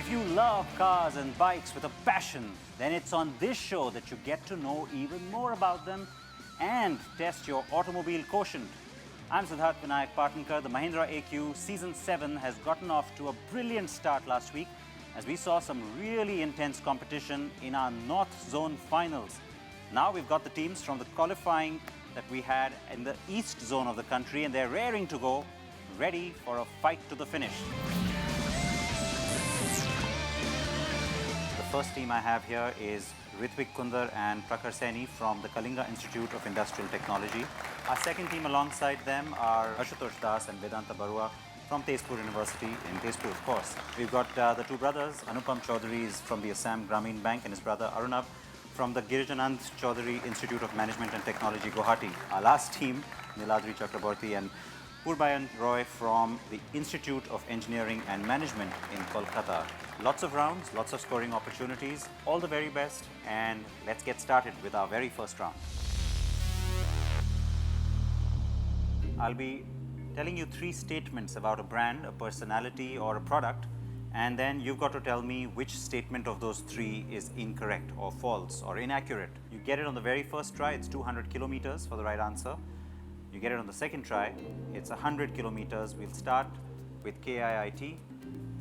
If you love cars and bikes with a passion, then it's on this show that you get to know even more about them and test your automobile quotient. I'm Siddharth Vinayak Partnkar. The Mahindra AQ Season 7 has gotten off to a brilliant start last week as we saw some really intense competition in our North Zone finals. Now we've got the teams from the qualifying that we had in the East Zone of the country, and they're raring to go, ready for a fight to the finish. The first team I have here is Ritvik Kundar and Prakhar Saini from the Kalinga Institute of Industrial Technology. Our second team alongside them are Ashutosh Das and Vedanta Barua from Tezpur University in Tezpur, of course. We've got the two brothers. Anupam Chaudhary is from the Assam Grameen Bank and his brother Arunab from the Girijanand Chaudhary Institute of Management and Technology, Guwahati. Our last team, Niladri Chakraborty and Purbayan Roy from the Institute of Engineering and Management in Kolkata. Lots of rounds, lots of scoring opportunities. All the very best, and let's get started with our very first round. I'll be telling you three statements about a brand, a personality, or a product, and then you've got to tell me which statement of those three is incorrect or false or inaccurate. You get it on the very first try, it's 200 kilometers for the right answer. You get it on the second try, it's 100 kilometers. We'll start with KIIT.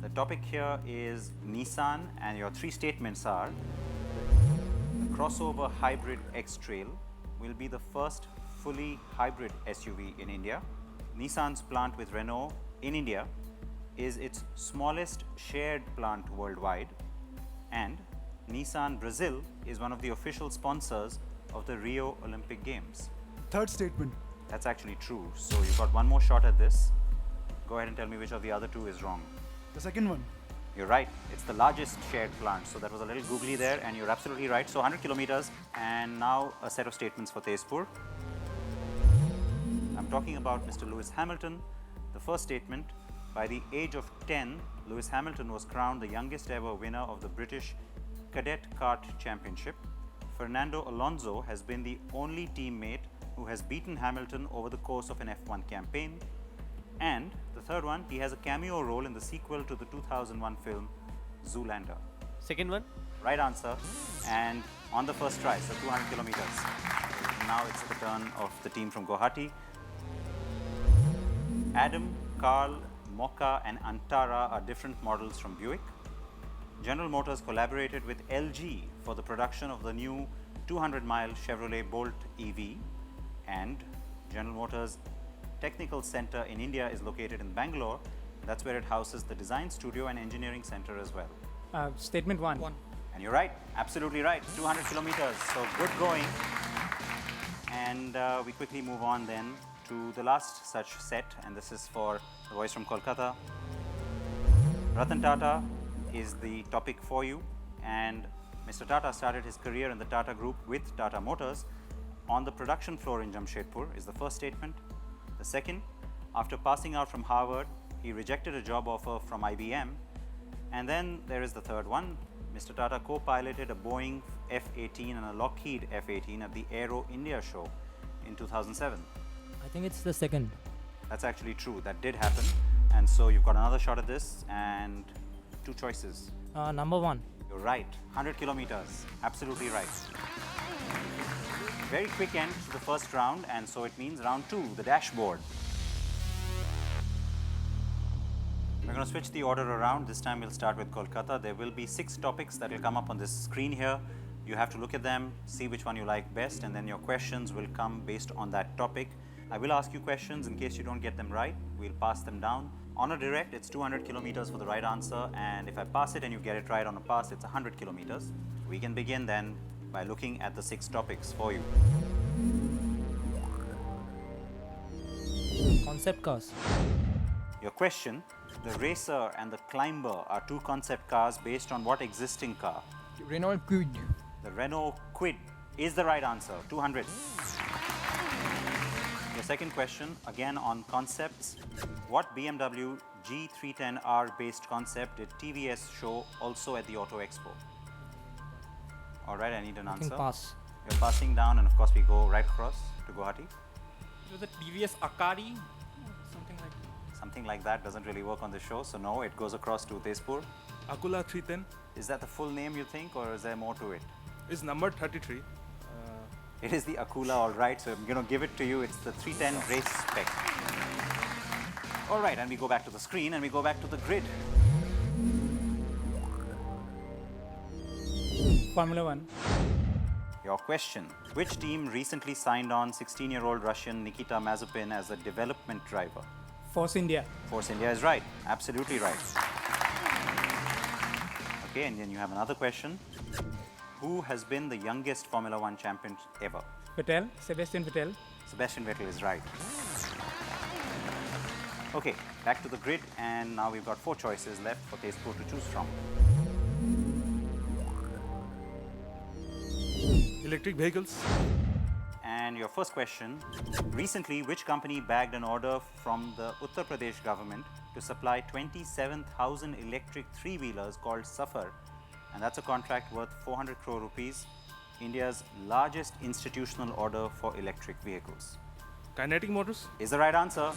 The topic here is Nissan, and your three statements are: the crossover hybrid X-Trail will be the first fully hybrid SUV in India. Nissan's plant with Renault in India is its smallest shared plant worldwide, and Nissan Brazil is one of the official sponsors of the Rio Olympic Games. Third statement. That's actually true. So you've got one more shot at this. Go ahead and tell me which of the other two is wrong. The second one. You're right. It's the largest shared plant. So that was a little googly there, and you're absolutely right. So 100 kilometers, and now a set of statements for Tezpur. I'm talking about Mr. Lewis Hamilton. The first statement: by the age of 10, Lewis Hamilton was crowned the youngest ever winner of the British Cadet Kart Championship. Fernando Alonso has been the only teammate who has beaten Hamilton over the course of an F1 campaign. And the third one, he has a cameo role in the sequel to the 2001 film Zoolander. Second one? Right answer, and on the first try, so 200 kilometers. Now it's the turn of the team from Guwahati. Adam, Carl, Mocha and Antara are different models from Buick. General Motors collaborated with LG for the production of the new 200-mile Chevrolet Bolt EV, and General Motors Technical Center in India is located in Bangalore. That's where it houses the design studio and engineering center as well. Statement one. And you're right, absolutely right, 200 kilometers, so good going. And we quickly move on then to the last such set, and this is for the voice from Kolkata. Ratan Tata is the topic for you, and Mr. Tata started his career in the Tata Group with Tata Motors on the production floor in Jamshedpur is the first statement. The second: after passing out from Harvard, he rejected a job offer from IBM. And then there is the third one. Mr. Tata co-piloted a Boeing F-18 and a Lockheed F-18 at the Aero India show in 2007. I think it's the second. That's actually true. That did happen. And so you've got another shot at this and two choices. Number one. You're right. 100 kilometers. Absolutely right. Very quick end to the first round, and so it means round two, the dashboard. We're going to switch the order around. This time we'll start with Kolkata. There will be 6 topics that will come up on this screen here. You have to look at them, see which one you like best, and then your questions will come based on that topic. I will ask you questions. In case you don't get them right, we'll pass them down. On a direct, it's 200 kilometers for the right answer, and if I pass it and you get it right on a pass, it's 100 kilometers. We can begin then by looking at the 6 topics for you. Concept cars. Your question: the Racer and the Climber are 2 concept cars based on what existing car? Renault Kwid. The Renault Kwid is the right answer, 200. Your second question, again on concepts: what BMW G310R based concept did TVS show also at the Auto Expo? All right, I need an answer. Pass. You're passing down, and of course we go right across to Guwahati. It was a TVS Akari, something like that. anything like that doesn't really work on the show. So no, it goes across to Tezpur. Akula 310 Is that the full name you think, or is there more to it? is number 33. It is the Akula, all right. So I'm going to give it to you. It's the 310 race spec. All right, and we go back to the screen and we go back to the grid. Formula 1. Your question. Which team recently signed on 16-year-old Russian Nikita Mazepin as a development driver? Force India. Force India is right. Absolutely right. Okay, and then you have another question. Who has been the youngest Formula 1 champion ever? Vettel. Sebastian Vettel. Sebastian Vettel is right. Okay, back to the grid, and now we've got 4 choices left for Tezpur to choose from. Electric vehicles. And your first question, recently which company bagged an order from the Uttar Pradesh government to supply 27,000 electric three-wheelers called Safar, and that's a contract worth 400 crore rupees, India's largest institutional order for electric vehicles? Kinetic motors. Is the right answer.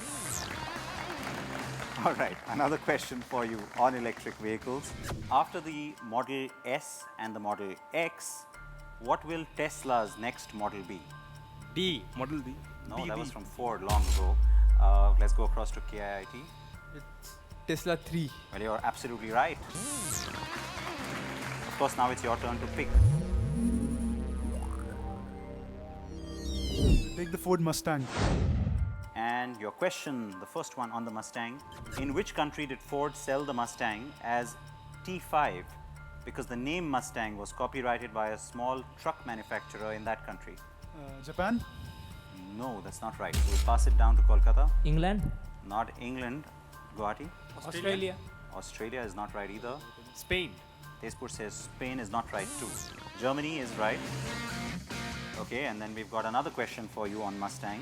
All right, another question for you on electric vehicles. After the Model S and the Model X, what will Tesla's next model be? D. Model D. No, D, that D. was from Ford long ago. Let's go across to KIIT. It's Tesla 3. Well, you're absolutely right. Of course, now it's your turn to pick. Take the Ford Mustang. And your question, the first one on the Mustang. In which country did Ford sell the Mustang as T5? Because the name Mustang was copyrighted by a small truck manufacturer in that country. Japan. No, that's not right. So we'll pass it down to Kolkata. England. Not England. Guwahati. Australia. Australia is not right either. Spain. Tezpur says Spain is not right too. Germany is right. Okay, and then we've got another question for you on Mustang.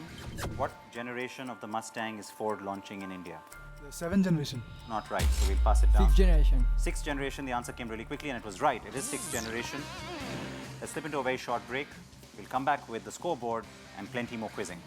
What generation of the Mustang is Ford launching in India? The 7th generation. Not right, so we'll pass it down. 6th generation. 6th generation, the answer came really quickly and it was right. It is 6th generation. Let's slip into a very short break. We'll come back with the scoreboard and plenty more quizzing.